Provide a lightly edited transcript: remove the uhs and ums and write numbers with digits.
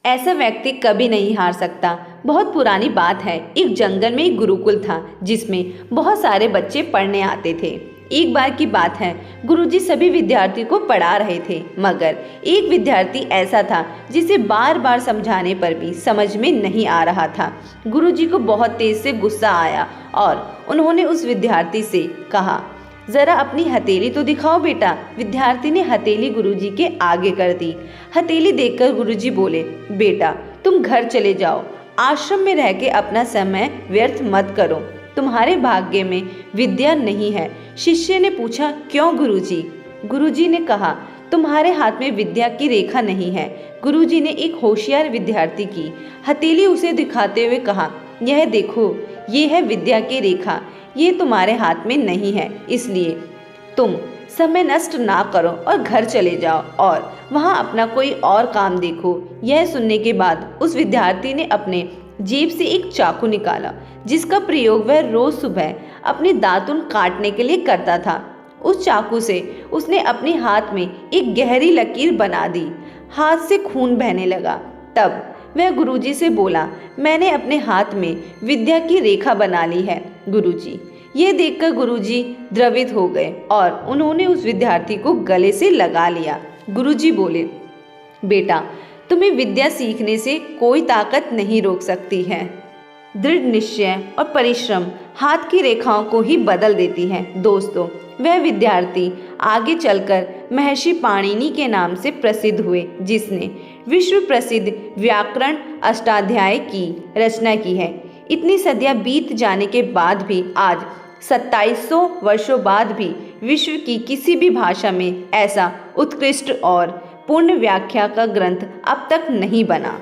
ऐसा व्यक्ति कभी नहीं हार सकता। बहुत पुरानी बात है, एक जंगल में एक गुरुकुल था जिसमें बहुत सारे बच्चे पढ़ने आते थे। एक बार की बात है, गुरुजी सभी विद्यार्थियों को पढ़ा रहे थे, मगर एक विद्यार्थी ऐसा था जिसे बार बार समझाने पर भी समझ में नहीं आ रहा था। गुरुजी को बहुत तेज से गुस्सा आया और उन्होंने उस विद्यार्थी से कहा, जरा अपनी हथेली तो दिखाओ बेटा। विद्यार्थी ने हथेली गुरुजी के आगे कर दी। हथेली देखकर गुरुजी बोले, बेटा तुम घर चले जाओ, आश्रम में रह के अपना समय व्यर्थ मत करो, तुम्हारे भाग्य में विद्या नहीं है। शिष्य ने पूछा, क्यों गुरुजी? गुरुजी ने कहा, तुम्हारे हाथ में विद्या की रेखा नहीं है। गुरुजी ने एक होशियार विद्यार्थी की हथेली उसे दिखाते हुए कहा, यह देखो, ये है विद्या की रेखा, ये तुम्हारे हाथ में नहीं है, इसलिए तुम समय नष्ट ना करो और घर चले जाओ और वहाँ अपना कोई और काम देखो। यह सुनने के बाद उस विद्यार्थी ने अपने जेब से एक चाकू निकाला, जिसका प्रयोग वह रोज सुबह अपने दातुन काटने के लिए करता था। उस चाकू से उसने अपने हाथ में एक गहरी लकीर बना दी। हाथ से खून बहने लगा। तब वह गुरुजी से बोला, मैंने अपने हाथ में विद्या की रेखा बना ली है गुरुजी। ये देखकर गुरुजी द्रवित हो गए और उन्होंने उस विद्यार्थी को गले से लगा लिया। गुरुजी बोले, बेटा तुम्हें विद्या सीखने से कोई ताकत नहीं रोक सकती है। दृढ़ निश्चय और परिश्रम हाथ की रेखाओं को ही बदल देती है। दोस्तों, वह विद्यार्थी आगे चलकर महर्षि पाणिनि के नाम से प्रसिद्ध हुए, जिसने विश्व प्रसिद्ध व्याकरण अष्टाध्याय की रचना की है। इतनी सदियां बीत जाने के बाद भी आज 2700 वर्षों बाद भी विश्व की किसी भी भाषा में ऐसा उत्कृष्ट और पूर्ण व्याख्या का ग्रंथ अब तक नहीं बना।